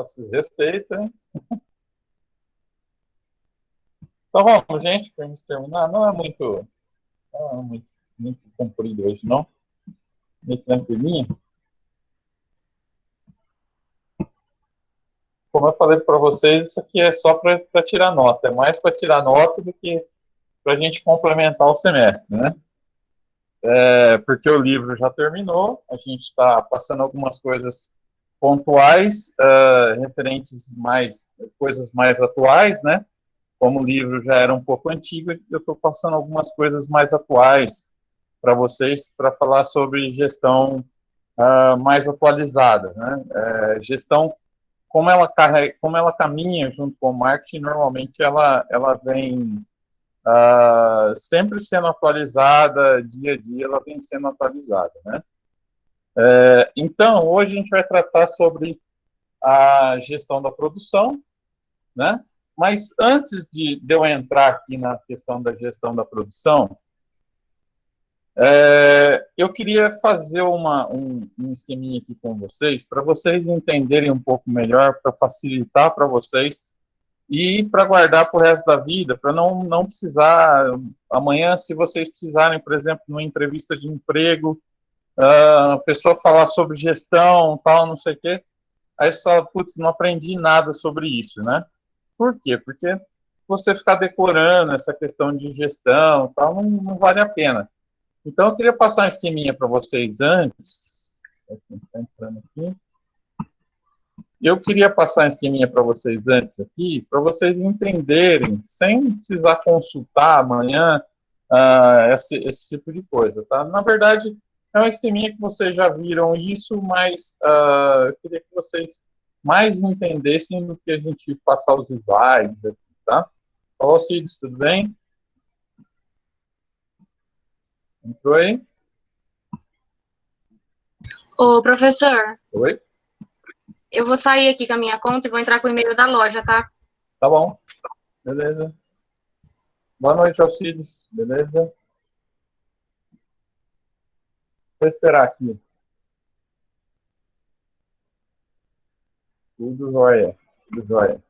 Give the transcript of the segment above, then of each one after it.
Ó, vocês respeitam, hein? Então vamos, gente, vamos terminar. Não é muito comprido hoje, não. Meio tranquilinho. Como eu falei para vocês, isso aqui é só para tirar nota. É mais para tirar nota do que para a gente complementar o semestre, né? Porque o livro já terminou, a gente está passando algumas coisas pontuais, referentes coisas mais atuais, né? Como o livro já era um pouco antigo, eu estou passando algumas coisas mais atuais para vocês, para falar sobre gestão mais atualizada, né? Gestão, como ela caminha junto com o marketing, normalmente ela vem sempre sendo atualizada, dia a dia ela vem sendo atualizada, né? Então, hoje a gente vai tratar sobre a gestão da produção, né? Mas antes de eu entrar aqui na questão da gestão da produção, eu queria fazer um esqueminha aqui com vocês, para vocês entenderem um pouco melhor, para facilitar para vocês e para guardar para o resto da vida, para não precisar, amanhã, se vocês precisarem, por exemplo, numa entrevista de emprego, a pessoa falar sobre gestão, tal, não sei o quê, aí você fala, putz, não aprendi nada sobre isso, né? Por quê? Porque você ficar decorando essa questão de gestão, tal, não vale a pena. Então, eu queria passar um esqueminha para vocês antes. Eu queria passar um esqueminha para vocês antes aqui, para vocês entenderem, sem precisar consultar amanhã esse tipo de coisa, tá? Na verdade, é um esqueminha que vocês já viram isso, mas eu queria que vocês mais entendessem do que a gente passar os slides aqui, tá? Olá, Cid, tudo bem? Entrou aí? Ô, professor, Oi? eu vou sair aqui com a minha conta e vou entrar com o e-mail da loja, tá? Tá bom. Beleza. Boa noite, Alcides. Beleza? Vou esperar aqui. Tudo jóia. Tudo jóia.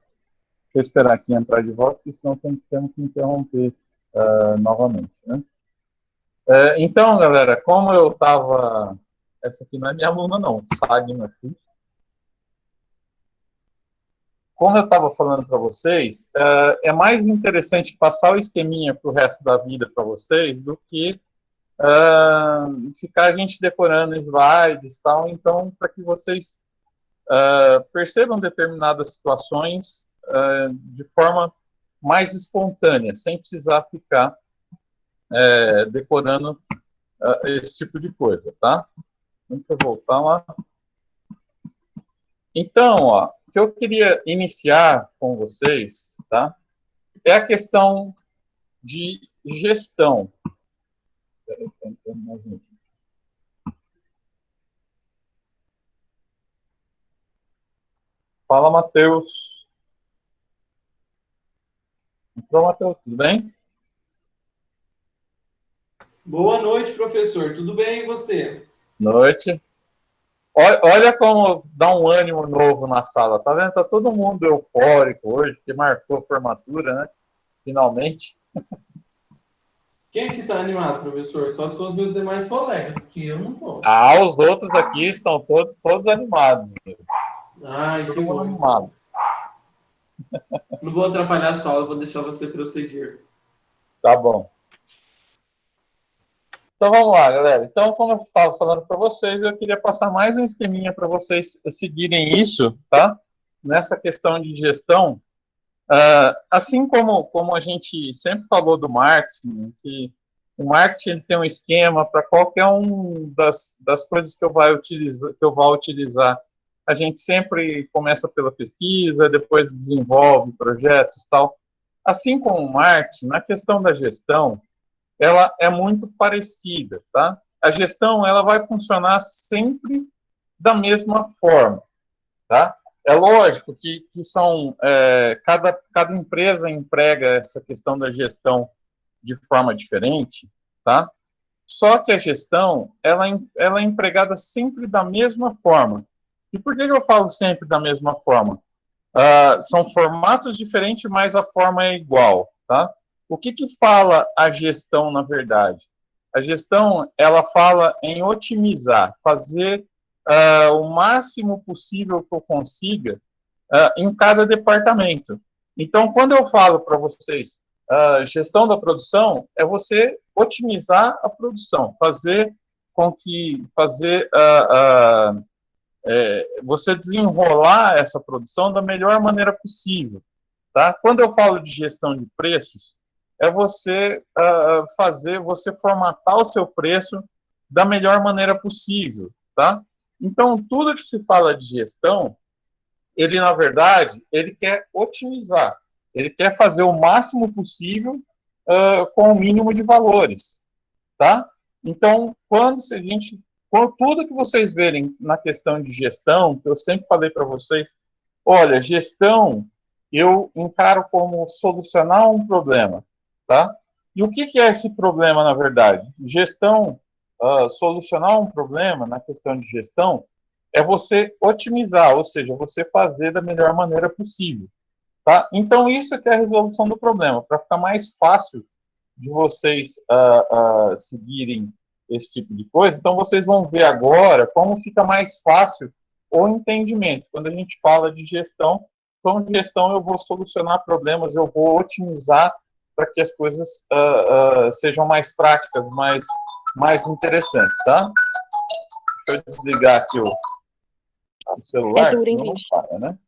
Vou esperar aqui entrar de volta, porque senão temos que interromper novamente, né? Então, galera, como eu estava... Essa aqui não é minha aluna, não. Sagna aqui. Como eu estava falando para vocês, é mais interessante passar o esqueminha para o resto da vida para vocês do que ficar a gente decorando slides e tal. Então, para que vocês percebam determinadas situações de forma mais espontânea, sem precisar ficar decorando esse tipo de coisa, tá? Deixa eu voltar lá. Então, ó, o que eu queria iniciar com vocês, tá? É a questão de gestão. Fala, Matheus. Entrou, Matheus, tudo bem? Boa noite, professor. Tudo bem e você? Noite. Olha como dá um ânimo novo na sala, tá vendo? Tá todo mundo eufórico hoje, que marcou a formatura, né? Finalmente. Quem é que está animado, professor? Só são os meus demais colegas, que eu não tô. Os outros aqui estão todos animados. Ai, que Todo mundo bom. animado. Não vou atrapalhar a sua aula, vou deixar você prosseguir. Tá bom. Então vamos lá, galera. Então, como eu estava falando para vocês, eu queria passar mais um esqueminha para vocês seguirem isso, tá? Nessa questão de gestão. Assim como a gente sempre falou do marketing, que o marketing tem um esquema para qualquer um das coisas que eu vá utilizar. A gente sempre começa pela pesquisa, depois desenvolve projetos e tal. Assim como o marketing, na questão da gestão, ela é muito parecida, tá? A gestão, ela vai funcionar sempre da mesma forma, tá? É lógico que cada empresa emprega essa questão da gestão de forma diferente, tá? Só que a gestão, ela é empregada sempre da mesma forma. E por que eu falo sempre da mesma forma? São formatos diferentes, mas a forma é igual, tá? O que fala a gestão, na verdade? A gestão, ela fala em otimizar, fazer o máximo possível que eu consiga em cada departamento. Então, quando eu falo para vocês, gestão da produção é você otimizar a produção, fazer com que você desenrolar essa produção da melhor maneira possível, tá? Quando eu falo de gestão de preços, é você você formatar o seu preço da melhor maneira possível, tá? Então, tudo que se fala de gestão, ele, na verdade, ele quer otimizar, ele quer fazer o máximo possível com o mínimo de valores, tá? Então, quando tudo que vocês verem na questão de gestão, que eu sempre falei para vocês, olha, gestão eu encaro como solucionar um problema, tá? E o que é esse problema, na verdade? Gestão, solucionar um problema na questão de gestão é você otimizar, ou seja, você fazer da melhor maneira possível, tá? Então, isso é a resolução do problema, para ficar mais fácil de vocês seguirem esse tipo de coisa. Então, vocês vão ver agora como fica mais fácil o entendimento. Quando a gente fala de gestão, com gestão eu vou solucionar problemas, eu vou otimizar para que as coisas sejam mais práticas, mais interessantes, tá? Deixa eu desligar aqui o celular, duro, hein, senão não bicho? para, né?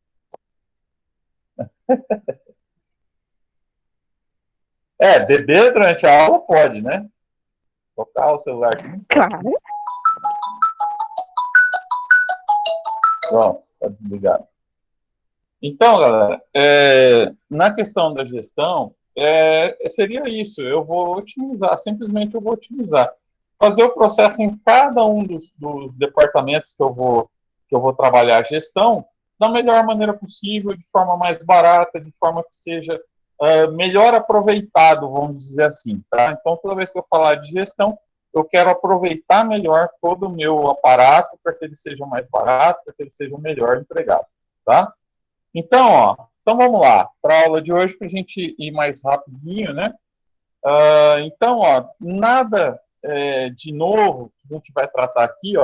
Beber durante a aula pode, né? Tocar o celular aqui. Claro. Pronto, está desligado. Então, galera, na questão da gestão, seria isso. Eu vou otimizar, simplesmente eu vou otimizar. Fazer o processo em cada um dos departamentos que eu vou trabalhar a gestão da melhor maneira possível, de forma mais barata, de forma que seja melhor aproveitado, vamos dizer assim. Tá? Então, toda vez que eu falar de gestão, eu quero aproveitar melhor todo o meu aparato para que ele seja mais barato, para que ele seja melhor empregado. Tá? Então vamos lá, para a aula de hoje, para a gente ir mais rapidinho, né? Então, nada de novo que a gente vai tratar aqui,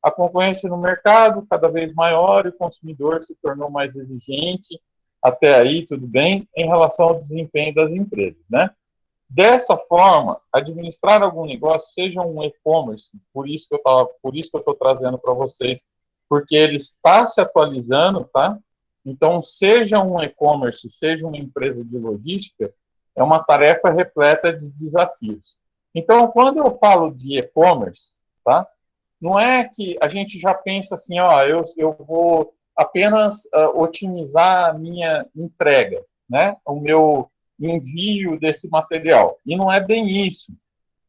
a concorrência no mercado cada vez maior e o consumidor se tornou mais exigente, até aí tudo bem, em relação ao desempenho das empresas, né? Dessa forma, administrar algum negócio, seja um e-commerce, por isso que eu estou trazendo para vocês, porque ele está se atualizando, tá? Então, seja um e-commerce, seja uma empresa de logística, é uma tarefa repleta de desafios. Então, quando eu falo de e-commerce, tá? Não é que a gente já pensa assim, eu vou apenas otimizar a minha entrega, né? O meu envio desse material. E não é bem isso.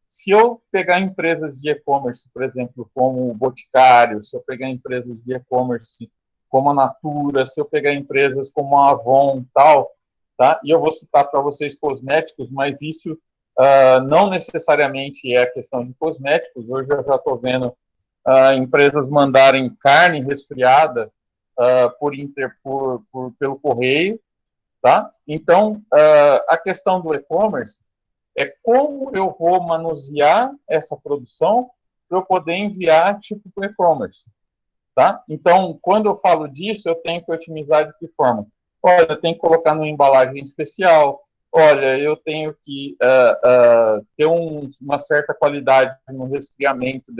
Se eu pegar empresas de e-commerce, por exemplo, como o Boticário, se eu pegar empresas de e-commerce como a Natura, se eu pegar empresas como a Avon, tal, tá? E eu vou citar para vocês cosméticos, mas isso não necessariamente é a questão de cosméticos. Hoje eu já estou vendo empresas mandarem carne resfriada pelo correio, tá? Então, a questão do e-commerce é como eu vou manusear essa produção para eu poder enviar tipo para o e-commerce, tá? Então, quando eu falo disso, eu tenho que otimizar de que forma? Olha, eu tenho que colocar numa embalagem especial, olha, eu tenho que ter uma certa qualidade no resfriamento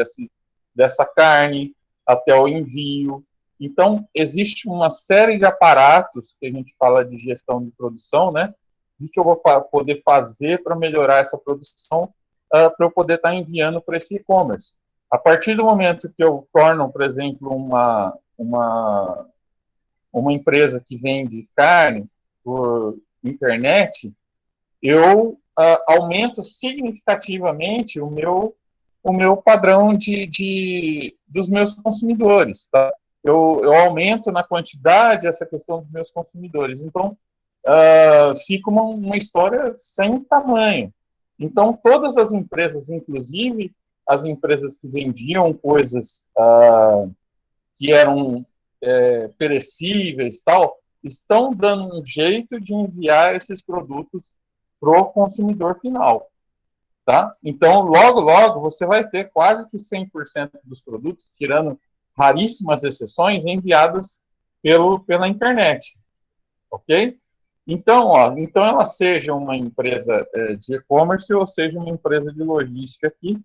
dessa carne até o envio. Então, existe uma série de aparatos que a gente fala de gestão de produção, né? O que eu vou poder fazer para melhorar essa produção, para eu poder estar enviando para esse e-commerce. A partir do momento que eu torno, por exemplo, uma empresa que vende carne por internet, eu aumento significativamente o meu padrão dos meus consumidores. Tá? Eu aumento na quantidade essa questão dos meus consumidores. Então, fica uma história sem tamanho. Então, todas as empresas, inclusive as empresas que vendiam coisas que eram perecíveis, tal, estão dando um jeito de enviar esses produtos para o consumidor final. Tá? Então, logo, logo, você vai ter quase que 100% dos produtos, tirando raríssimas exceções, enviadas pela internet. Ok? Então, então ela seja uma empresa de e-commerce ou seja uma empresa de logística aqui,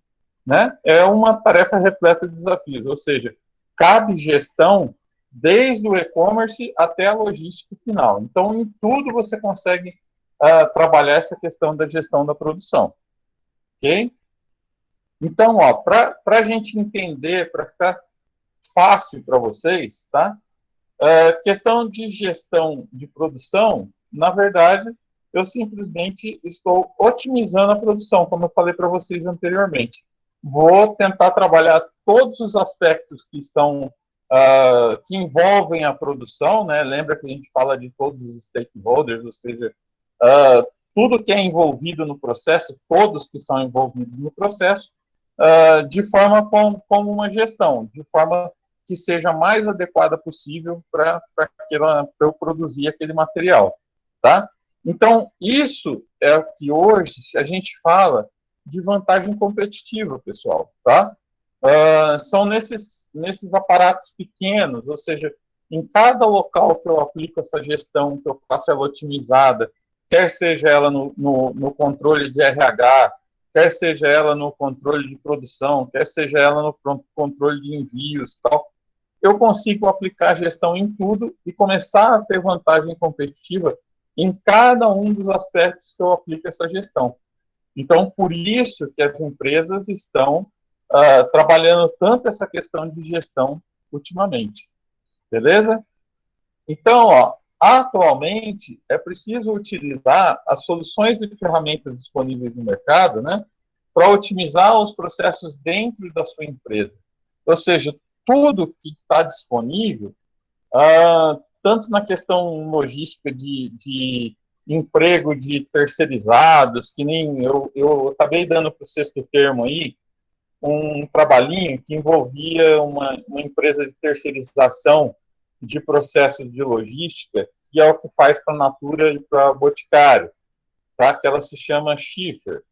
né? É uma tarefa repleta de desafios, ou seja, cabe gestão desde o e-commerce até a logística final. Então, em tudo você consegue trabalhar essa questão da gestão da produção. Ok? Então, para a gente entender, para ficar fácil para vocês, tá? Questão de gestão de produção, na verdade, eu simplesmente estou otimizando a produção, como eu falei para vocês anteriormente. Vou tentar trabalhar todos os aspectos que são que envolvem a produção, né? Lembra que a gente fala de todos os stakeholders, ou seja, tudo que é envolvido no processo, todos que são envolvidos no processo, de forma como uma gestão, de forma que seja mais adequada possível para eu produzir aquele material, tá? Então, isso é o que hoje a gente fala de vantagem competitiva, pessoal, tá? São nesses aparatos pequenos, ou seja, em cada local que eu aplico essa gestão, que eu faço ela otimizada, quer seja ela no controle de RH, quer seja ela no controle de produção, quer seja ela no controle de envios, tal, eu consigo aplicar gestão em tudo e começar a ter vantagem competitiva em cada um dos aspectos que eu aplico essa gestão. Então, por isso que as empresas estão trabalhando tanto essa questão de gestão ultimamente. Beleza? Então, atualmente, é preciso utilizar as soluções e ferramentas disponíveis no mercado, né, para otimizar os processos dentro da sua empresa. Ou seja, tudo que está disponível, tanto na questão logística de emprego de terceirizados, que nem eu acabei dando para o sexto termo aí, um trabalhinho que envolvia uma empresa de terceirização de processos de logística, que é o que faz para a Natura e para a Boticário, tá? Que ela se chama Schiffer.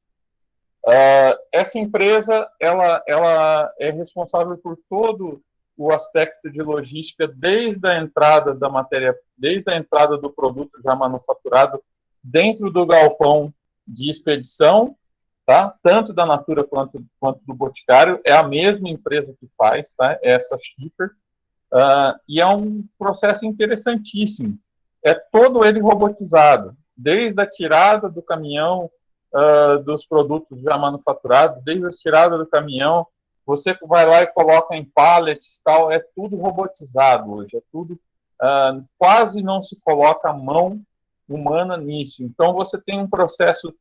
Essa empresa ela é responsável por todo o aspecto de logística desde a entrada da matéria, desde a entrada do produto já manufaturado dentro do galpão de expedição, tá? Tanto da Natura quanto do Boticário, é a mesma empresa que faz, tá? Essa Schiffer, e é um processo interessantíssimo. É todo ele robotizado, desde a tirada do caminhão dos produtos já manufaturados, desde a tirada do caminhão, você vai lá e coloca em pallets, tal, é tudo robotizado hoje, é tudo, quase não se coloca a mão humana nisso. Então, você tem um processo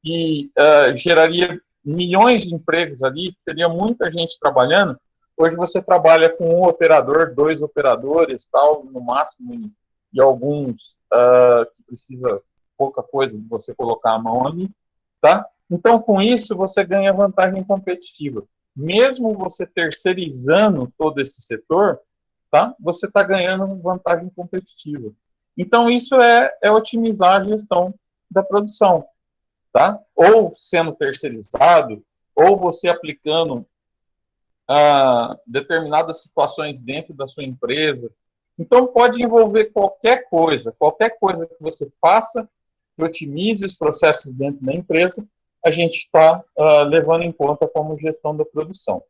que geraria milhões de empregos ali, seria muita gente trabalhando. Hoje você trabalha com um operador, 2 operadores, tal, no máximo, e alguns que precisa pouca coisa de você colocar a mão ali, tá? Então, com isso, você ganha vantagem competitiva. Mesmo você terceirizando todo esse setor, tá? Você está ganhando vantagem competitiva. Então, isso é otimizar a gestão da produção, tá? Ou sendo terceirizado, ou você aplicando determinadas situações dentro da sua empresa. Então, pode envolver qualquer coisa que você faça, que otimize os processos dentro da empresa, a gente está levando em conta como gestão da produção,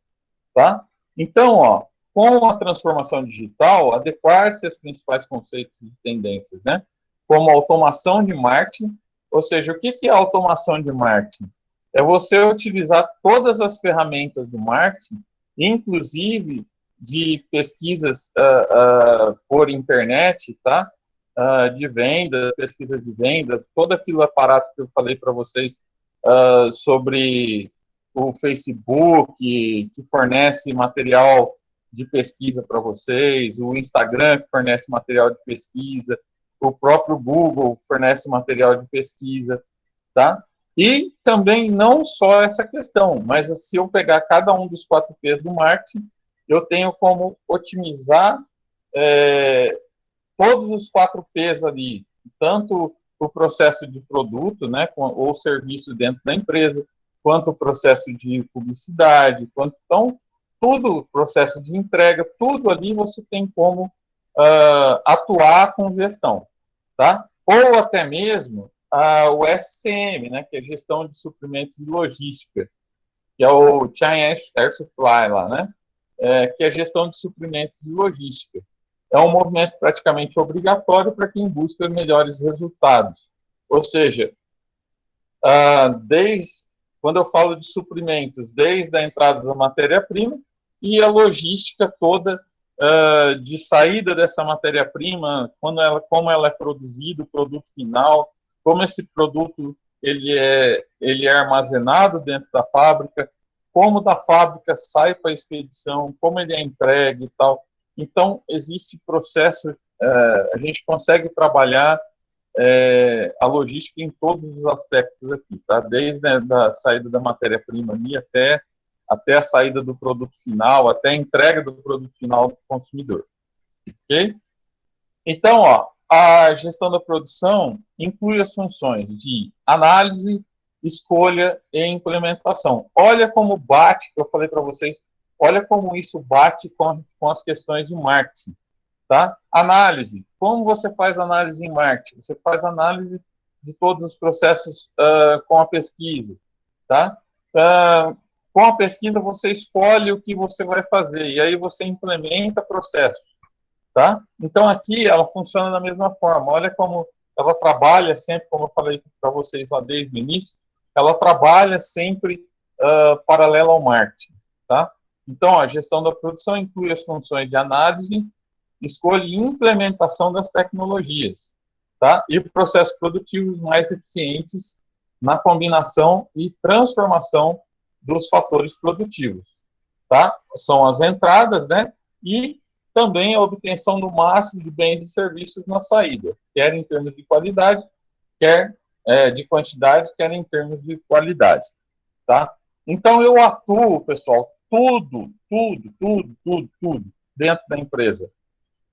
tá? Então, com a transformação digital, adequar-se aos principais conceitos e tendências, né? Como automação de marketing, ou seja, o que é automação de marketing? É você utilizar todas as ferramentas do marketing, inclusive de pesquisas por internet, tá? De vendas, pesquisas de vendas, todo aquele aparato que eu falei para vocês sobre o Facebook, que fornece material de pesquisa para vocês, o Instagram, que fornece material de pesquisa, o próprio Google fornece material de pesquisa, tá? E também não só essa questão, mas se eu pegar cada um dos 4 P's do marketing, eu tenho como otimizar todos os 4 P's ali, tanto o processo de produto, né, ou serviço dentro da empresa, quanto o processo de publicidade, então, tudo, processo de entrega, tudo ali você tem como atuar com gestão, tá? Ou até mesmo o SCM, né, que é gestão de suprimentos e logística, que é o Chain Air Supply lá, né? Que é gestão de suprimentos e logística. É um movimento praticamente obrigatório para quem busca melhores resultados. Ou seja, quando eu falo de suprimentos, desde a entrada da matéria-prima e a logística toda de saída dessa matéria-prima, como ela é produzida, o produto final, como esse produto ele é armazenado dentro da fábrica, como da fábrica sai para a expedição, como ele é entregue e tal. Então, existe processo, a gente consegue trabalhar a logística em todos os aspectos aqui, tá? Desde a saída da matéria-prima ali até a saída do produto final, até a entrega do produto final do consumidor. Ok? Então, ó, a gestão da produção inclui as funções de análise, escolha e implementação. Olha como bate, que eu falei para vocês, olha como isso bate com as questões de marketing. Tá? Análise. Como você faz análise em marketing? Você faz análise de todos os processos com a pesquisa. Tá? Com a pesquisa, você escolhe o que você vai fazer, e aí você implementa processos. Tá? Então, aqui, ela funciona da mesma forma. Olha como ela trabalha sempre, como eu falei para vocês lá desde o início, ela trabalha sempre paralela ao marketing. Tá? Então, a gestão da produção inclui as funções de análise, escolha e implementação das tecnologias, tá? E processos produtivos mais eficientes na combinação e transformação dos fatores produtivos, tá? São as entradas, né? E também a obtenção do máximo de bens e serviços na saída, quer em termos de qualidade, quer de quantidade, quer em termos de qualidade, tá? Então, eu atuo, pessoal, tudo dentro da empresa.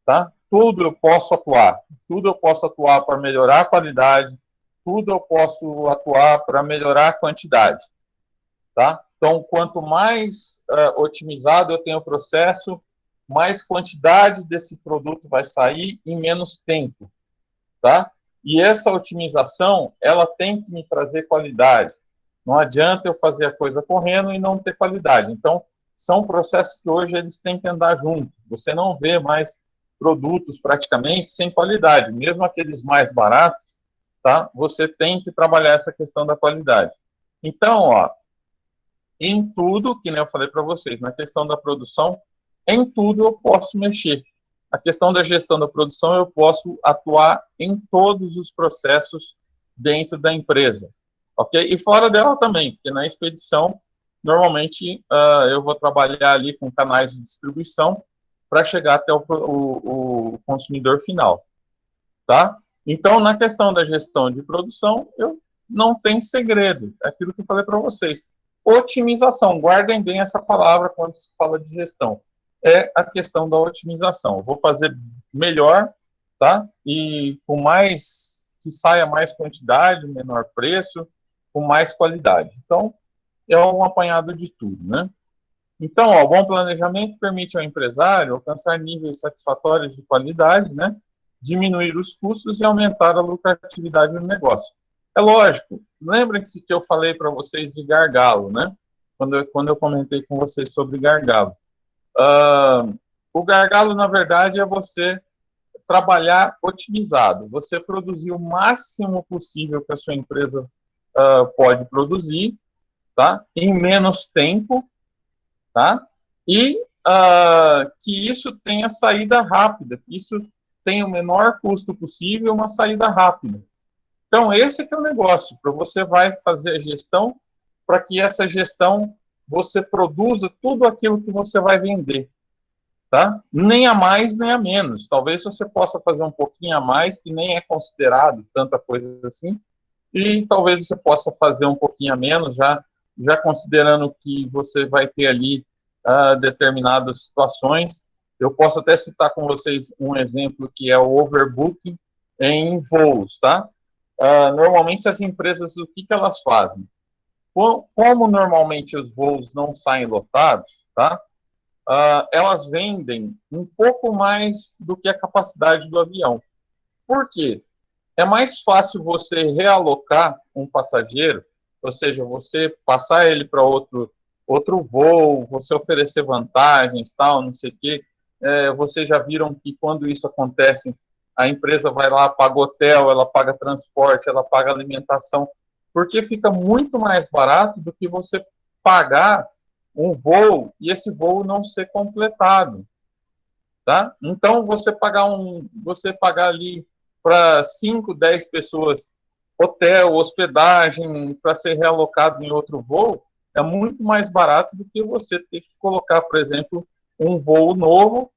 Tá? Tudo eu posso atuar para melhorar a qualidade, tudo eu posso atuar para melhorar a quantidade. Tá? Então, quanto mais otimizado eu tenho o processo, mais quantidade desse produto vai sair em menos tempo. Tá? E essa otimização, ela tem que me trazer qualidade. Não adianta eu fazer a coisa correndo e não ter qualidade. Então, são processos que hoje eles têm que andar juntos. Você não vê mais produtos praticamente sem qualidade, mesmo aqueles mais baratos, tá? Você tem que trabalhar essa questão da qualidade. Então, ó, em tudo, que nem eu falei para vocês, na questão da produção, em tudo eu posso mexer. A questão da gestão da produção, eu posso atuar em todos os processos dentro da empresa, ok? E fora dela também, porque na expedição, normalmente, eu vou trabalhar ali com canais de distribuição, para chegar até o consumidor final, tá? Então, na questão da gestão de produção, eu não tem segredo, é aquilo que eu falei para vocês. Otimização, guardem bem essa palavra quando se fala de gestão, é a questão da otimização. Eu vou fazer melhor, tá? E com mais, que saia mais quantidade, menor preço, com mais qualidade. Então, é um apanhado de tudo, né? Então, o bom planejamento permite ao empresário alcançar níveis satisfatórios de qualidade, né? Diminuir os custos e aumentar a lucratividade do negócio. É lógico, lembrem-se que eu falei para vocês de gargalo, né? Quando eu comentei com vocês sobre gargalo. O gargalo, na verdade, é você trabalhar otimizado, você produzir o máximo possível que a sua empresa pode produzir, tá? Em menos tempo, tá? E que isso tenha saída rápida, que isso tenha o menor custo possível, uma saída rápida. Então, esse que é o negócio, para você vai fazer a gestão, para que essa gestão você produza tudo aquilo que você vai vender, tá? Nem a mais, nem a menos. Talvez você possa fazer um pouquinho a mais, que nem é considerado tanta coisa assim, e talvez você possa fazer um pouquinho a menos, já considerando que você vai ter ali determinadas situações Eu posso até citar com vocês um exemplo que é o overbooking em voos, tá? Normalmente as empresas, o que elas fazem? Como normalmente os voos não saem lotados, tá? Elas vendem um pouco mais do que a capacidade do avião. Por quê? É mais fácil você realocar um passageiro, ou seja, você passar ele para outro voo, você oferecer vantagens, tal, não sei o quê. Vocês já viram que quando isso acontece, a empresa vai lá, paga hotel, ela paga transporte, ela paga alimentação, porque fica muito mais barato do que você pagar um voo e esse voo não ser completado, tá? Então você pagar ali para 5, 10 pessoas hotel, hospedagem, para ser realocado em outro voo, é muito mais barato do que você ter que colocar, por exemplo, um voo novo,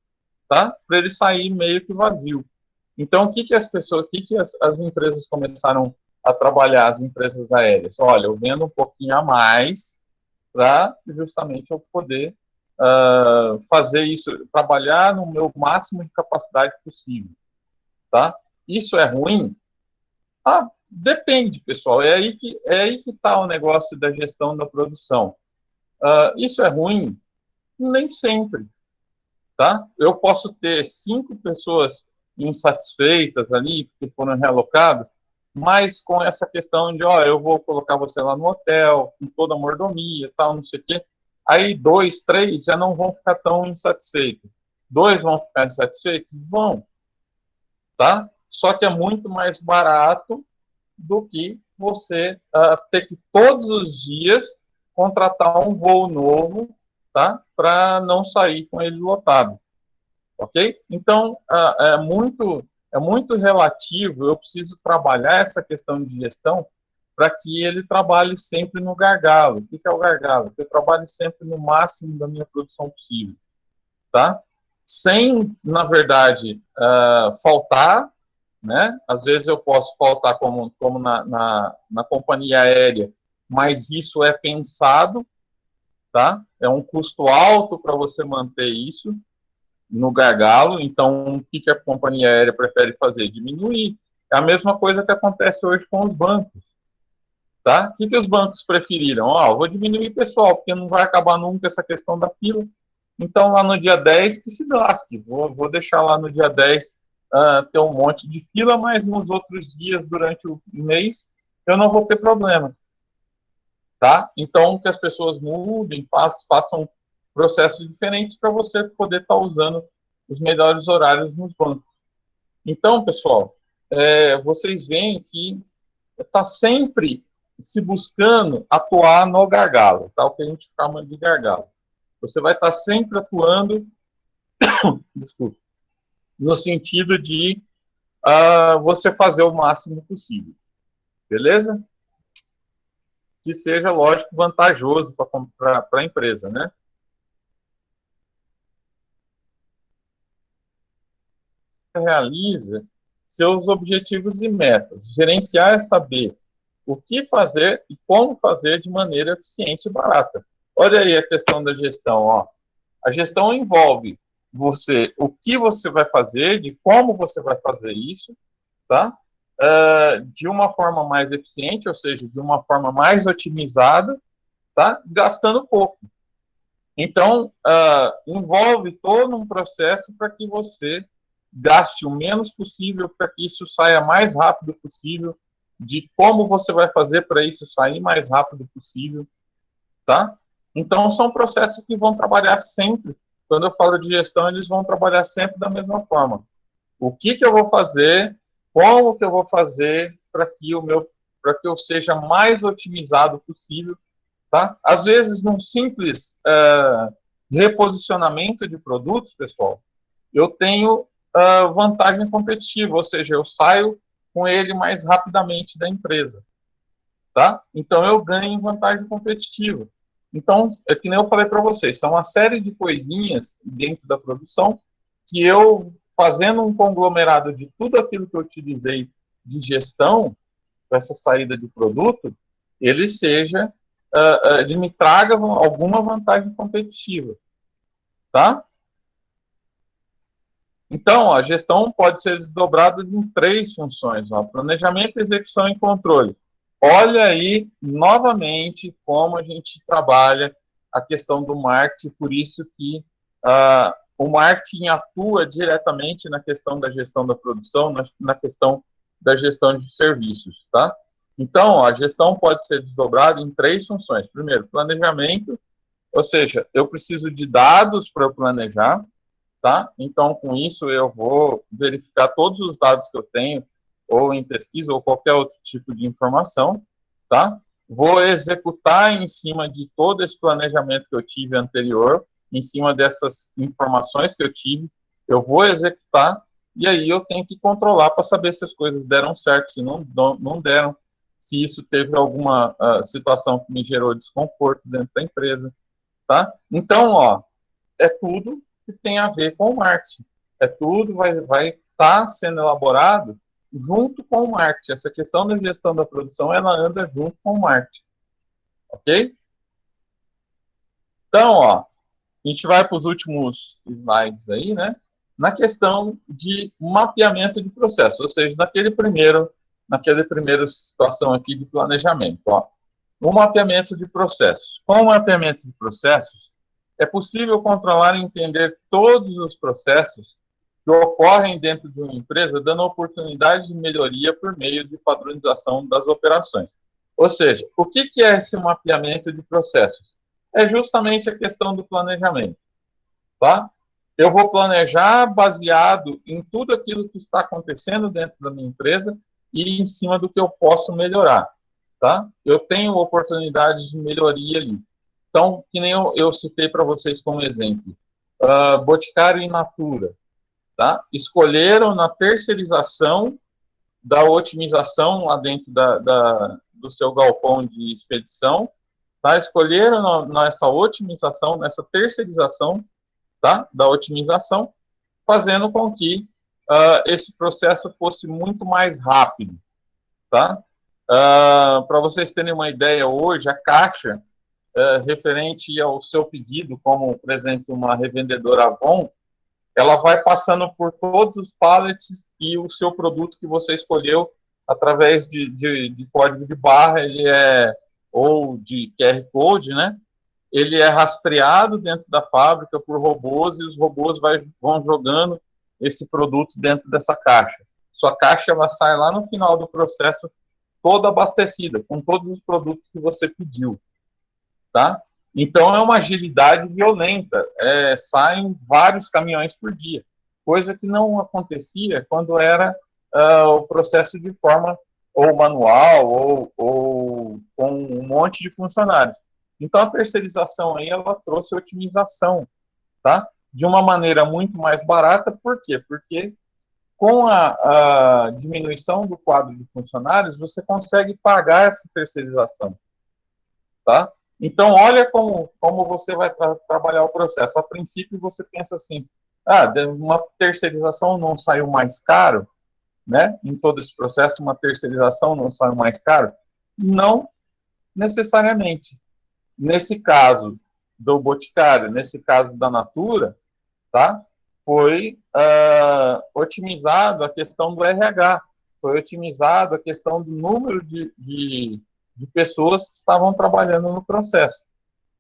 tá? Para ele sair meio que vazio. Então, o que as pessoas, o que as empresas começaram a trabalhar, as empresas aéreas? Olha, eu vendo um pouquinho a mais para justamente eu poder fazer isso, trabalhar no meu máximo de capacidade possível, tá? Isso é ruim? Depende, pessoal. É aí que está o negócio da gestão da produção. Isso é ruim? Nem sempre, tá? Eu posso ter 5 pessoas insatisfeitas ali, que foram realocadas, mas com essa questão de, eu vou colocar você lá no hotel, com toda a mordomia, tal, não sei o quê. Aí 2, 3 já não vão ficar tão insatisfeitos. 2 vão ficar insatisfeitos? Vão, tá? Só que é muito mais barato do que você ter que todos os dias contratar um voo novo, tá? Para não sair com ele lotado, ok? Então, é muito relativo, eu preciso trabalhar essa questão de gestão para que ele trabalhe sempre no gargalo. O que é o gargalo? Que eu trabalhe sempre no máximo da minha produção possível, tá? Sem, na verdade, faltar, né? Às vezes eu posso faltar como na companhia aérea, mas isso é pensado, tá? É um custo alto para você manter isso no gargalo. Então, o que a companhia aérea prefere fazer? Diminuir. É a mesma coisa que acontece hoje com os bancos, tá? O que os bancos preferiram? Vou diminuir pessoal, porque não vai acabar nunca essa questão da fila. Então, lá no dia 10, que se lasque. Vou deixar lá no dia 10 ter um monte de fila, mas nos outros dias, durante o mês, eu não vou ter problema. Tá? Então, que as pessoas mudem, façam processos diferentes para você poder estar usando os melhores horários nos bancos. Então, pessoal, vocês veem que está sempre se buscando atuar no gargalo, tá? O que a gente chama de gargalo. Você vai estar sempre atuando, desculpa, no sentido de você fazer o máximo possível. Beleza? Que seja, lógico, vantajoso para a empresa, né? Realiza seus objetivos e metas. Gerenciar é saber o que fazer e como fazer de maneira eficiente e barata. Olha aí a questão da gestão, ó. A gestão envolve o que você vai fazer, de como você vai fazer isso, tá? De uma forma mais eficiente, ou seja, de uma forma mais otimizada, tá? Gastando pouco. Então, envolve todo um processo para que você gaste o menos possível, para que isso saia mais rápido possível, de como você vai fazer para isso sair mais rápido possível, tá? Então, são processos que vão trabalhar sempre. Quando eu falo de gestão, eles vão trabalhar sempre da mesma forma. O que eu vou fazer, como que eu vou fazer para que eu seja mais otimizado possível, tá? Às vezes, num simples reposicionamento de produtos, pessoal, eu tenho vantagem competitiva, ou seja, eu saio com ele mais rapidamente da empresa, tá? Então, eu ganho vantagem competitiva. Então, é que nem eu falei para vocês, são uma série de coisinhas dentro da produção que eu, fazendo um conglomerado de tudo aquilo que eu utilizei de gestão, para essa saída de produto, ele ele me traga alguma vantagem competitiva, tá? Então, a gestão pode ser desdobrada em 3 funções, ó, planejamento, execução e controle. Olha aí, novamente, como a gente trabalha a questão do marketing, por isso que o marketing atua diretamente na questão da gestão da produção, na questão da gestão de serviços, tá? Então, ó, a gestão pode ser desdobrada em 3 funções. Primeiro, planejamento, ou seja, eu preciso de dados para eu planejar, tá? Então, com isso, eu vou verificar todos os dados que eu tenho, ou em pesquisa, ou qualquer outro tipo de informação, tá? Vou executar em cima de todo esse planejamento que eu tive anterior, em cima dessas informações que eu tive, eu vou executar, e aí eu tenho que controlar para saber se as coisas deram certo, se não deram, se isso teve alguma situação que me gerou desconforto dentro da empresa, tá? Então, ó, é tudo que tem a ver com o marketing. É tudo vai estar sendo elaborado junto com o marketing. Essa questão da gestão da produção, ela anda junto com o marketing. Ok? Então, ó, a gente vai para os últimos slides aí, né? Na questão de mapeamento de processo, ou seja, naquele primeiro situação aqui de planejamento, ó. O mapeamento de processos. Com o mapeamento de processos, é possível controlar e entender todos os processos que ocorrem dentro de uma empresa, dando oportunidade de melhoria por meio de padronização das operações. Ou seja, o que é esse mapeamento de processos? É justamente a questão do planejamento, tá? Eu vou planejar baseado em tudo aquilo que está acontecendo dentro da minha empresa e em cima do que eu posso melhorar, tá? Eu tenho oportunidades de melhoria ali. Então, que nem eu citei para vocês como exemplo, Boticário e Natura, tá? Escolheram na terceirização da otimização lá dentro do seu galpão de expedição, tá? Escolheram nessa otimização, nessa terceirização, tá? Da otimização, fazendo com que esse processo fosse muito mais rápido, tá? Para vocês terem uma ideia, hoje a Caixa, referente ao seu pedido, como, por exemplo, uma revendedora Avon, ela vai passando por todos os pallets e o seu produto que você escolheu através de código de barra, ou de QR Code, né? Ele é rastreado dentro da fábrica por robôs e os robôs vão jogando esse produto dentro dessa caixa. Sua caixa vai sair lá no final do processo toda abastecida, com todos os produtos que você pediu, tá? Então, é uma agilidade violenta. Saem vários caminhões por dia, coisa que não acontecia quando era o processo de forma ou manual ou com um monte de funcionários. Então, a terceirização aí, ela trouxe otimização, tá? De uma maneira muito mais barata. Por quê? Porque com a diminuição do quadro de funcionários, você consegue pagar essa terceirização, tá? Então, olha como você vai trabalhar o processo. A princípio, você pensa assim, uma terceirização não saiu mais caro, né? Em todo esse processo, uma terceirização não saiu mais caro? Não necessariamente. Nesse caso do Boticário, nesse caso da Natura, tá? Foi otimizado a questão do RH, foi otimizado a questão do número de pessoas que estavam trabalhando no processo.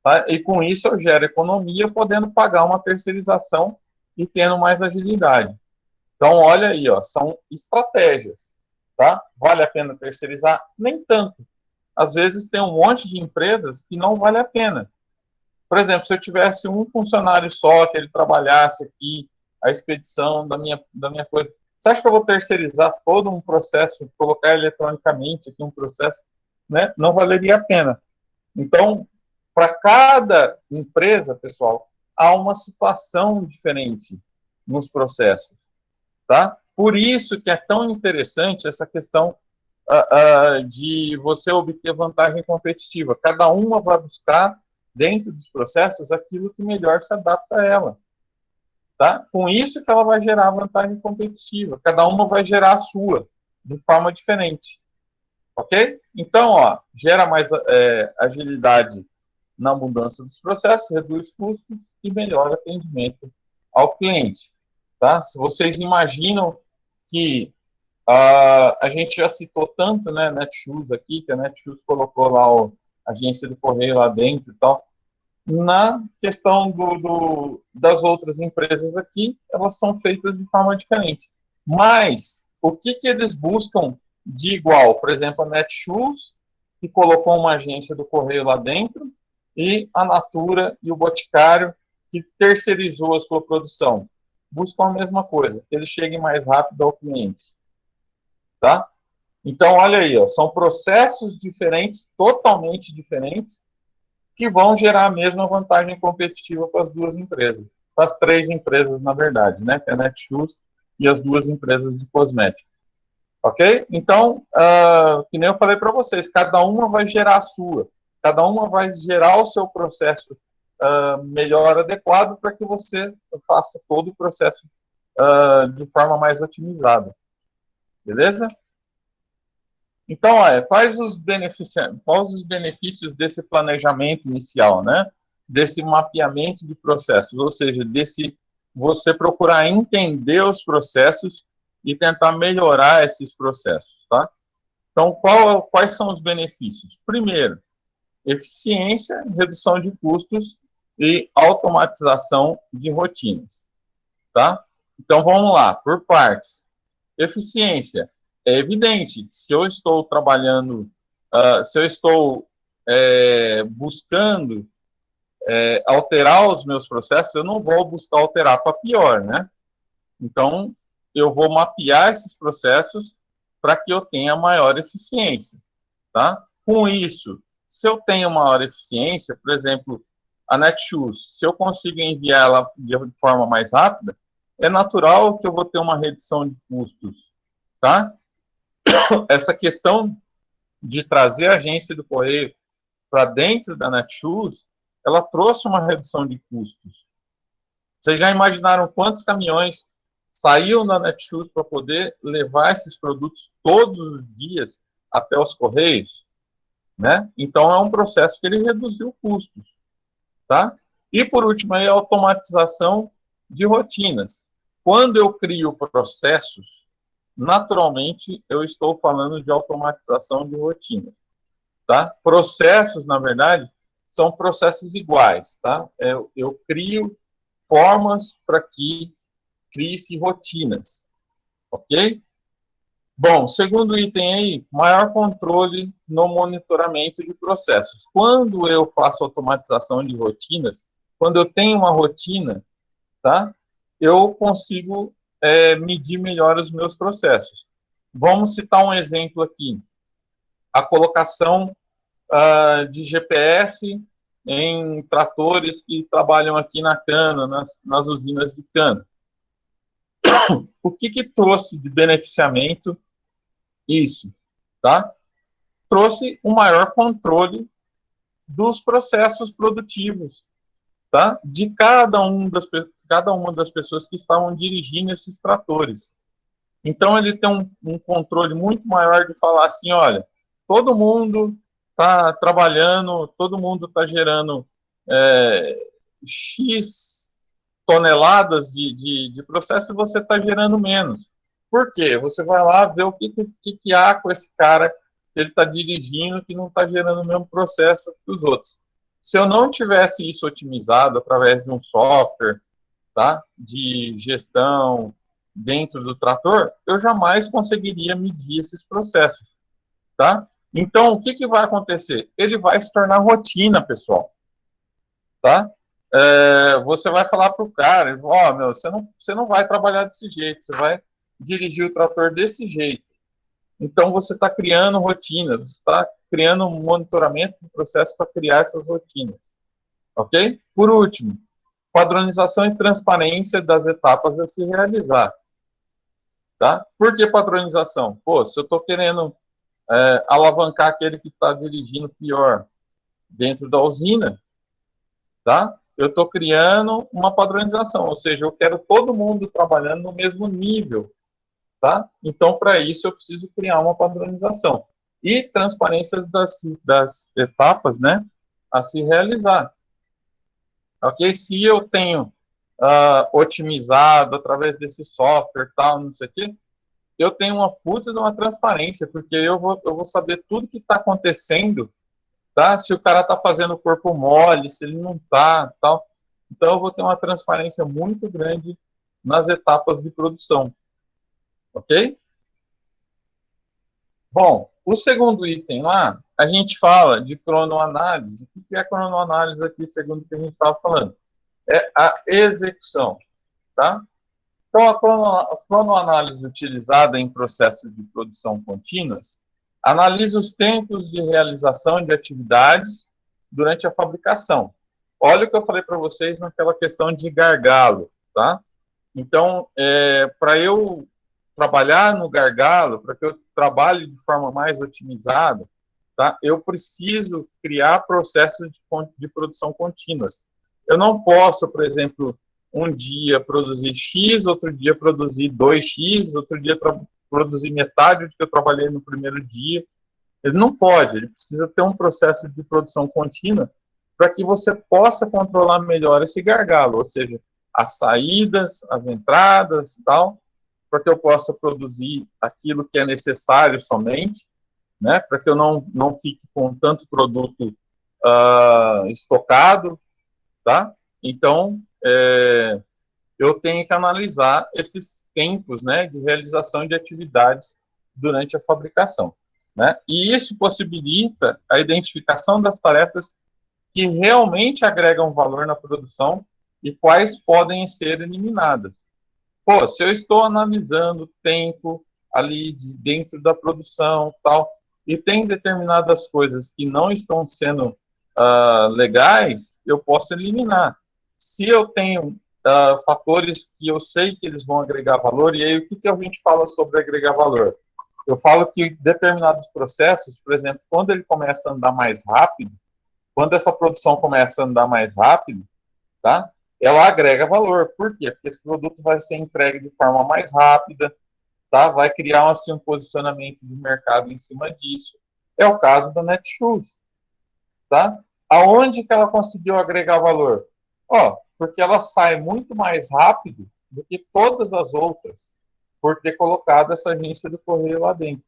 Tá? E com isso eu gero economia, podendo pagar uma terceirização e tendo mais agilidade. Então, olha aí, ó, são estratégias. Tá? Vale a pena terceirizar? Nem tanto. Às vezes tem um monte de empresas que não vale a pena. Por exemplo, se eu tivesse um funcionário só, que ele trabalhasse aqui a expedição da minha coisa, você acha que eu vou terceirizar todo um processo, colocar eletronicamente aqui um processo? Né? Não valeria a pena. Então, para cada empresa, pessoal, há uma situação diferente nos processos, tá? Por isso que é tão interessante essa questão de você obter vantagem competitiva. Cada uma vai buscar, dentro dos processos, aquilo que melhor se adapta a ela. Tá? Com isso que ela vai gerar vantagem competitiva. Cada uma vai gerar a sua, de forma diferente. Ok? Então, ó, gera mais agilidade na mudança dos processos, reduz custos e melhora o atendimento ao cliente. tá? Se vocês imaginam que a gente já citou tanto, né, Netshoes aqui, que a Netshoes colocou lá a agência do correio lá dentro e tal. Na questão das outras empresas aqui, elas são feitas de forma diferente. Mas, o que eles buscam de igual? Por exemplo, a Netshoes, que colocou uma agência do correio lá dentro, e a Natura e o Boticário, que terceirizou a sua produção. Buscam a mesma coisa, que eles cheguem mais rápido ao cliente. Tá? Então, olha aí, ó, são processos diferentes, totalmente diferentes, que vão gerar a mesma vantagem competitiva para as duas empresas. Para as três empresas, na verdade, né? Que é a Netshoes e as duas empresas de cosméticos. Ok? Então, que nem eu falei para vocês, cada uma vai gerar a sua. Cada uma vai gerar o seu processo melhor adequado para que você faça todo o processo de forma mais otimizada. Beleza? Então, quais os benefícios desse planejamento inicial, né? Desse mapeamento de processos, ou seja, desse você procurar entender os processos e tentar melhorar esses processos, tá? Então, quais são os benefícios? Primeiro, eficiência, redução de custos e automatização de rotinas, tá? Então, vamos lá, por partes. Eficiência. É evidente, se eu estou trabalhando, se eu estou buscando alterar os meus processos, eu não vou buscar alterar para pior, né? Então, eu vou mapear esses processos para que eu tenha maior eficiência, tá? Com isso, se eu tenho maior eficiência, por exemplo, a Netshoes, se eu consigo enviar ela de forma mais rápida, é natural que eu vou ter uma redução de custos, tá? Essa questão de trazer a agência do correio para dentro da Netshoes, ela trouxe uma redução de custos. Vocês já imaginaram quantos caminhões saíam da Netshoes para poder levar esses produtos todos os dias até os correios? Né? Então, é um processo que ele reduziu custos. Tá? E, por último, aí, a automatização de rotinas. Quando eu crio processos, naturalmente, eu estou falando de automatização de rotinas. Tá? Processos, na verdade, são processos iguais. Tá? Eu crio formas para que crie-se rotinas. Ok? Bom, segundo item aí, maior controle no monitoramento de processos. Quando eu faço automatização de rotinas, quando eu tenho uma rotina, tá? Eu consigo medir melhor os meus processos. Vamos citar um exemplo aqui. A colocação de GPS em tratores que trabalham aqui na cana, nas usinas de cana. O que trouxe de beneficiamento isso, tá? Trouxe um maior controle dos processos produtivos, tá? De cada uma das pessoas que estavam dirigindo esses tratores. Então, ele tem um controle muito maior de falar assim, olha, todo mundo está trabalhando, todo mundo está gerando X toneladas de processo e você está gerando menos. Por quê? Você vai lá ver o que há com esse cara que ele está dirigindo que não está gerando o mesmo processo que os outros. Se eu não tivesse isso otimizado através de um software, tá, de gestão dentro do trator, eu jamais conseguiria medir esses processos, tá? Então, o que vai acontecer? Ele vai se tornar rotina, pessoal, tá? Você vai falar para o cara, meu, você não vai trabalhar desse jeito, você vai dirigir o trator desse jeito. Então, você está criando rotina, você está criando um monitoramento do processo para criar essas rotinas. Ok? Por último, padronização e transparência das etapas a se realizar. Tá? Por que padronização? Pô, se eu estou querendo alavancar aquele que está dirigindo pior dentro da usina, tá? Eu estou criando uma padronização, ou seja, eu quero todo mundo trabalhando no mesmo nível, tá? Então, para isso, eu preciso criar uma padronização. E transparência das etapas, né, a se realizar. Ok? Se eu tenho otimizado através desse software, tal, não sei o quê, eu tenho uma puta de uma transparência, porque eu vou saber tudo que está acontecendo, tá? Se o cara está fazendo o corpo mole, se ele não está, tal. Então, eu vou ter uma transparência muito grande nas etapas de produção, ok? Bom, o segundo item lá, a gente fala de cronoanálise. O que é cronoanálise aqui, segundo o que a gente estava falando? É a execução, tá? Então, a cronoanálise utilizada em processos de produção contínuas analisa os tempos de realização de atividades durante a fabricação. Olha o que eu falei para vocês naquela questão de gargalo, tá? Então, para eu trabalhar no gargalo, para que eu trabalhe de forma mais otimizada, tá? Eu preciso criar processos de produção contínuas. Eu não posso, por exemplo, um dia produzir X, outro dia produzir 2X, outro dia produzir metade do que eu trabalhei no primeiro dia. Ele não pode, ele precisa ter um processo de produção contínua para que você possa controlar melhor esse gargalo, ou seja, as saídas, as entradas e tal, para que eu possa produzir aquilo que é necessário somente, né, para que eu não fique com tanto produto estocado, tá? Então, eu tenho que analisar esses tempos, né, de realização de atividades durante a fabricação, né? E isso possibilita a identificação das tarefas que realmente agregam valor na produção e quais podem ser eliminadas. Pô, se eu estou analisando o tempo ali dentro da produção tal, e tem determinadas coisas que não estão sendo legais, eu posso eliminar. Se eu tenho fatores que eu sei que eles vão agregar valor, e aí o que a gente fala sobre agregar valor? Eu falo que determinados processos, por exemplo, quando ele começa a andar mais rápido, quando essa produção começa a andar mais rápido, tá? Ela agrega valor. Por quê? Porque esse produto vai ser entregue de forma mais rápida, tá? Vai criar assim, um posicionamento de mercado em cima disso. É o caso da Netshoes, tá? Aonde que ela conseguiu agregar valor? Ó, porque ela sai muito mais rápido do que todas as outras, por ter colocado essa agência do correio lá dentro,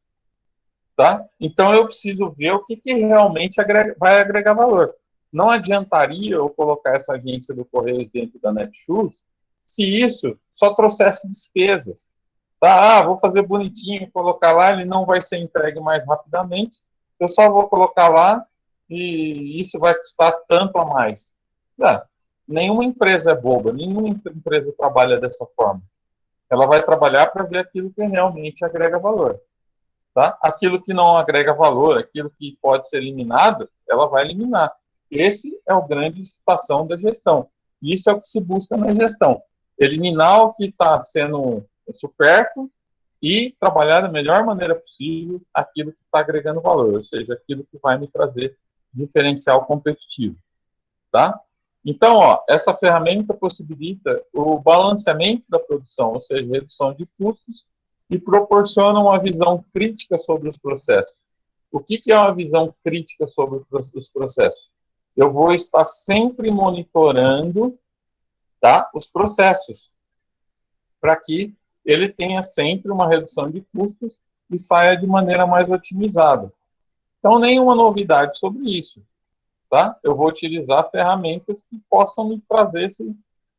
tá? Então eu preciso ver o que realmente vai agregar valor. Não adiantaria eu colocar essa agência do correio dentro da Netshoes se isso só trouxesse despesas. Tá? Vou fazer bonitinho, colocar lá, ele não vai ser entregue mais rapidamente, eu só vou colocar lá e isso vai custar tanto a mais. Não, nenhuma empresa é boba, nenhuma empresa trabalha dessa forma. Ela vai trabalhar para ver aquilo que realmente agrega valor. Tá? Aquilo que não agrega valor, aquilo que pode ser eliminado, ela vai eliminar. Esse é o grande situação da gestão. Isso é o que se busca na gestão. Eliminar o que está sendo supérfluo e trabalhar da melhor maneira possível aquilo que está agregando valor, ou seja, aquilo que vai me trazer diferencial competitivo. Tá? Então, essa ferramenta possibilita o balanceamento da produção, ou seja, redução de custos, e proporciona uma visão crítica sobre os processos. O que é uma visão crítica sobre os processos? Eu vou estar sempre monitorando, tá, os processos, para que ele tenha sempre uma redução de custos e saia de maneira mais otimizada. Então, nenhuma novidade sobre isso. Tá? Eu vou utilizar ferramentas que possam me trazer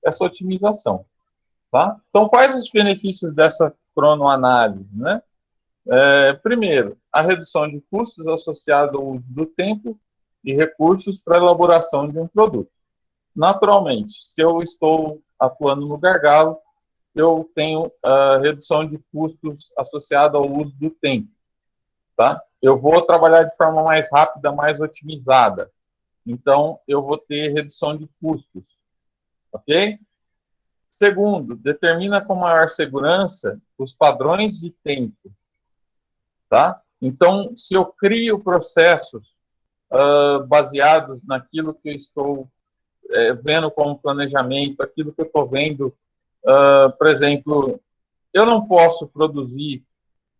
essa otimização. Tá? Então, quais os benefícios dessa cronoanálise? Né? Primeiro, a redução de custos associada ao uso do tempo e recursos para a elaboração de um produto. Naturalmente, se eu estou atuando no gargalo, eu tenho redução de custos associada ao uso do tempo. Tá? Eu vou trabalhar de forma mais rápida, mais otimizada. Então, eu vou ter redução de custos. Ok? Segundo, determina com maior segurança os padrões de tempo. Tá? Então, se eu crio processos baseados naquilo que eu estou vendo como planejamento, aquilo que eu estou vendo, por exemplo, eu não posso produzir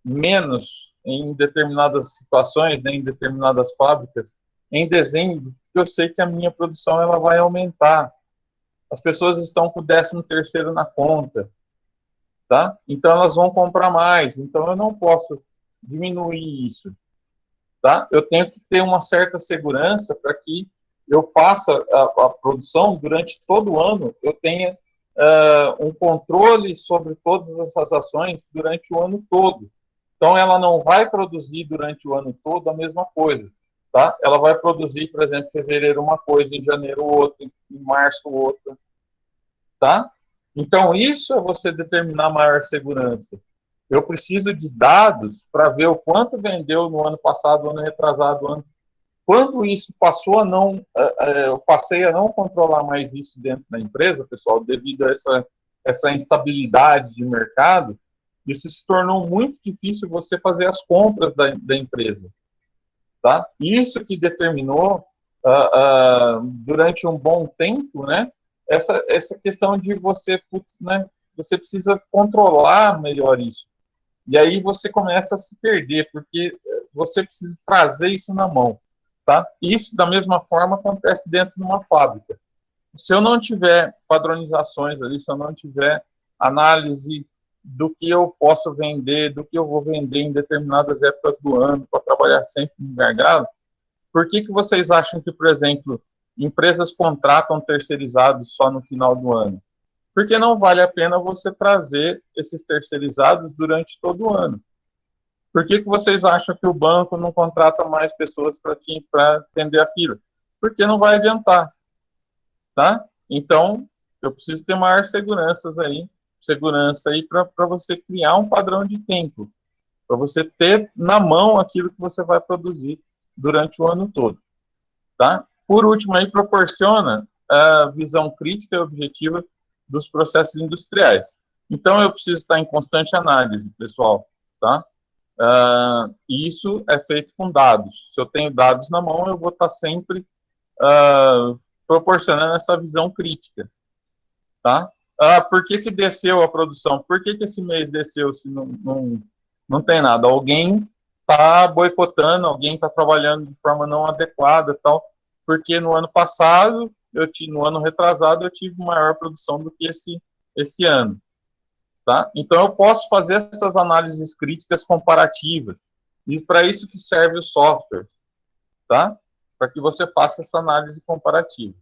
menos em determinadas situações, né, em determinadas fábricas, em dezembro, porque eu sei que a minha produção ela vai aumentar. as pessoas estão com o 13º na conta, tá? Então elas vão comprar mais, então eu não posso diminuir isso, tá? Eu tenho que ter uma certa segurança para que eu faça a produção durante todo o ano, eu tenha um controle sobre todas essas ações durante o ano todo. Então, ela não vai produzir durante o ano todo a mesma coisa, tá? Ela vai produzir, por exemplo, em fevereiro uma coisa, em janeiro outra, em março outra, tá? Então, isso é você determinar maior segurança. Eu preciso de dados para ver o quanto vendeu no ano passado, ano retrasado, ano. Quando isso passou a não, eu passei a não controlar mais isso dentro da empresa, pessoal, devido a essa instabilidade de mercado, isso se tornou muito difícil você fazer as compras da empresa, tá? Isso que determinou, durante um bom tempo, né, essa questão de você, putz, né, você precisa controlar melhor isso. E aí você começa a se perder, porque você precisa trazer isso na mão, tá? Isso, da mesma forma, acontece dentro de uma fábrica. Se eu não tiver padronizações ali, se eu não tiver análise do que eu posso vender, do que eu vou vender em determinadas épocas do ano, para trabalhar sempre no gargalo, por que vocês acham que, por exemplo, empresas contratam terceirizados só no final do ano? Porque não vale a pena você trazer esses terceirizados durante todo o ano. Por que vocês acham que o banco não contrata mais pessoas para atender a fila? Porque não vai adiantar, tá? Então, eu preciso ter maior segurança aí para você criar um padrão de tempo, para você ter na mão aquilo que você vai produzir durante o ano todo, tá? Por último, aí proporciona a visão crítica e objetiva dos processos industriais. Então, eu preciso estar em constante análise, pessoal, tá? Isso é feito com dados. Se eu tenho dados na mão, eu vou estar sempre proporcionando essa visão crítica, tá? Por que desceu a produção? Por que esse mês desceu se não tem nada? Alguém está boicotando, alguém está trabalhando de forma não adequada, tal, porque no ano passado, no ano retrasado, eu tive maior produção do que esse ano, tá? Então, eu posso fazer essas análises críticas comparativas, e para isso que serve o software, tá? Para que você faça essa análise comparativa.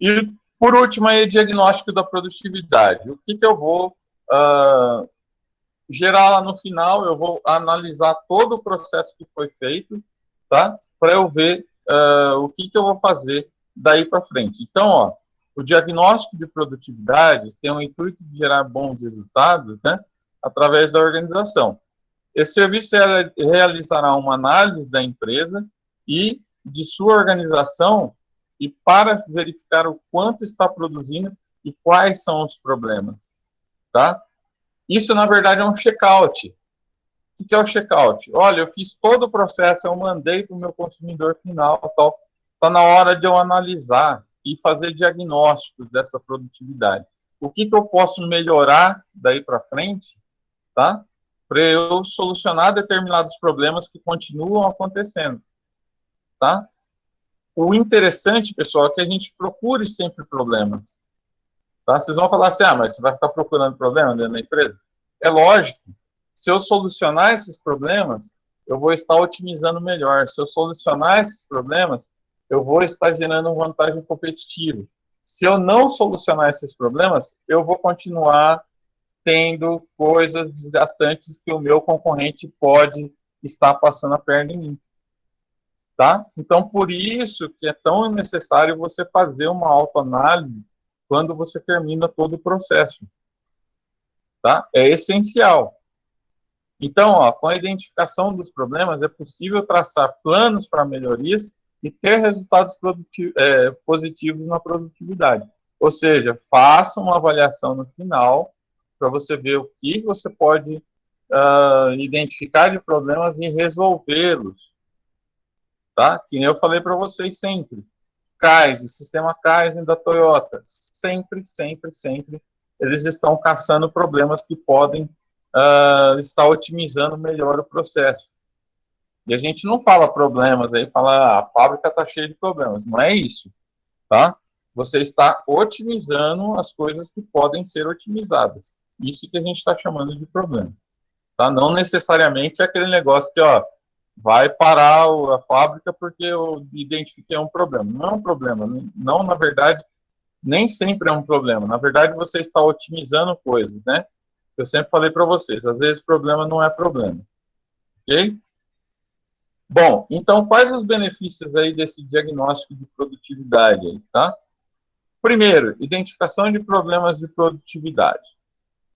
E, por último, aí, diagnóstico da produtividade. O que eu vou gerar lá no final? Eu vou analisar todo o processo que foi feito, tá? Para eu ver o que eu vou fazer daí para frente. Então, ó, o diagnóstico de produtividade tem o intuito de gerar bons resultados, né, através da organização. Esse serviço realizará uma análise da empresa e de sua organização e para verificar o quanto está produzindo e quais são os problemas, tá? Isso, na verdade, é um check-out. O que é o check-out? Olha, eu fiz todo o processo, eu mandei para o meu consumidor final, tal. Está na hora de eu analisar e fazer diagnósticos dessa produtividade. O que eu posso melhorar daí para frente, tá? Para eu solucionar determinados problemas que continuam acontecendo, tá? O interessante, pessoal, é que a gente procure sempre problemas, tá? Vocês vão falar assim, mas você vai ficar procurando problema dentro da empresa? É lógico. Se eu solucionar esses problemas, eu vou estar otimizando melhor. Se eu solucionar esses problemas, eu vou estar gerando uma vantagem competitiva. Se eu não solucionar esses problemas, eu vou continuar tendo coisas desgastantes que o meu concorrente pode estar passando a perna em mim. Tá? Então, por isso que é tão necessário você fazer uma autoanálise quando você termina todo o processo. Tá? É essencial. Então, ó, com a identificação dos problemas, é possível traçar planos para melhorias e ter resultados positivos na produtividade. Ou seja, faça uma avaliação no final para você ver o que você pode identificar de problemas e resolvê-los. Tá? Que nem eu falei para vocês sempre. Kaizen, sistema Kaizen da Toyota, sempre, eles estão caçando problemas que podem estar otimizando melhor o processo. E a gente não fala problemas aí, fala a fábrica está cheia de problemas. Não é isso, tá? você está otimizando as coisas que podem ser otimizadas. Isso que a gente está chamando de problema. Tá? Não necessariamente é aquele negócio que, ó, vai parar a fábrica porque eu identifiquei um problema. Não é um problema. Não, na verdade, nem sempre é um problema. Na verdade, você está otimizando coisas, né? Eu sempre falei para vocês, às vezes problema não é problema. Ok? Bom, então, quais os benefícios aí desse diagnóstico de produtividade aí, tá? Primeiro, identificação de problemas de produtividade.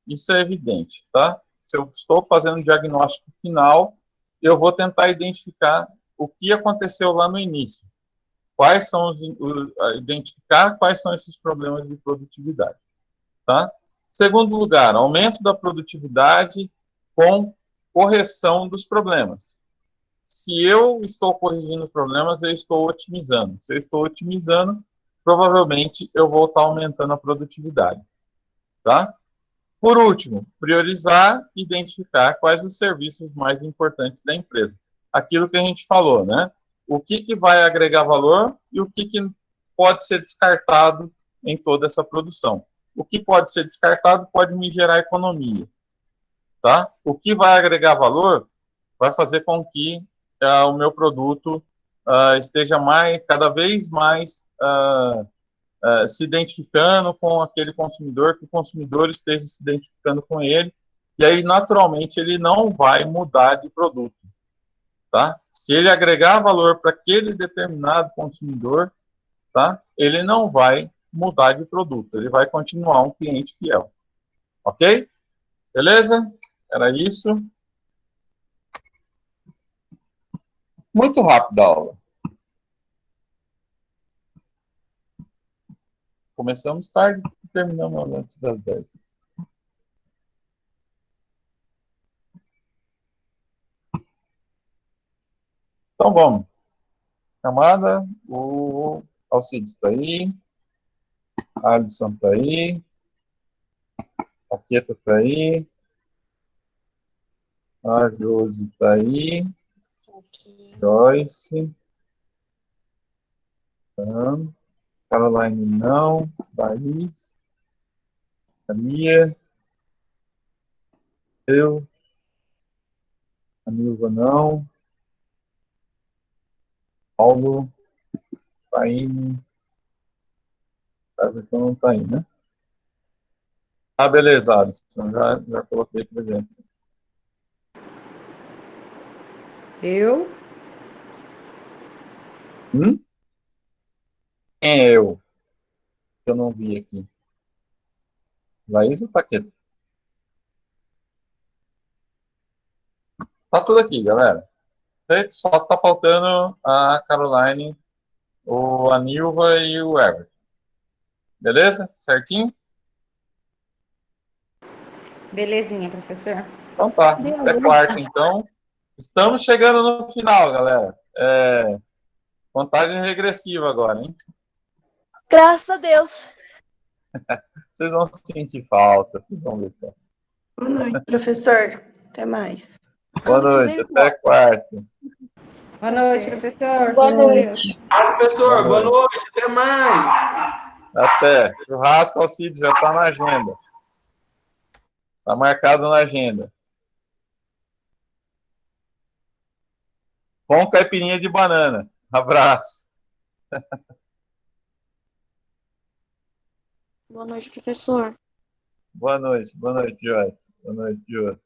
Isso é evidente, tá? Se eu estou fazendo um diagnóstico final, eu vou tentar identificar o que aconteceu lá no início. Quais são identificar quais são esses problemas de produtividade, tá? Segundo lugar, aumento da produtividade com correção dos problemas. Se eu estou corrigindo problemas, eu estou otimizando. Se eu estou otimizando, provavelmente eu vou estar aumentando a produtividade, tá? Por último, priorizar e identificar quais os serviços mais importantes da empresa. Aquilo que a gente falou, né? O que vai agregar valor e o que pode ser descartado em toda essa produção. O que pode ser descartado pode me gerar economia, tá? O que vai agregar valor vai fazer com que o meu produto esteja cada vez mais se identificando com aquele consumidor, que o consumidor esteja se identificando com ele, e aí, naturalmente, ele não vai mudar de produto, tá? Se ele agregar valor para aquele determinado consumidor, tá? Ele não vai mudar de produto, ele vai continuar um cliente fiel, ok? Beleza? Era isso. Muito rápido a aula. Começamos tarde e terminamos antes das 10. Então, vamos. Chamada, o Alcides está aí, a Alisson está aí, a Paqueta está aí, a Josi está aí, Joyce, Caroline não, Thaís, a Mia, eu, a Nilva não, Paulo, Taine, Everton não está aí, né? Ah, beleza, Alisson, já coloquei presente. Eu? Quem é eu? Que eu não vi aqui. Laís ou Paqueta? Tá tudo aqui, galera. Só tá faltando a Caroline, a Nilva e o Everton. Beleza? Certinho? Belezinha, professor. Então tá. Até quarta, então. Estamos chegando no final, galera. Contagem regressiva agora, hein? Graças a Deus. Vocês vão sentir falta, vocês vão ver só. Boa noite, professor. Até mais. Boa noite, até quarta. Boa noite, professor. Boa Fique com noite. Deus. Professor, boa noite, até mais. Até. Churrasco Alcides já está na agenda. Está marcado na agenda. Com caipirinha de banana. Abraço. Boa noite, professor. Boa noite, Joyce. Boa noite, Joyce.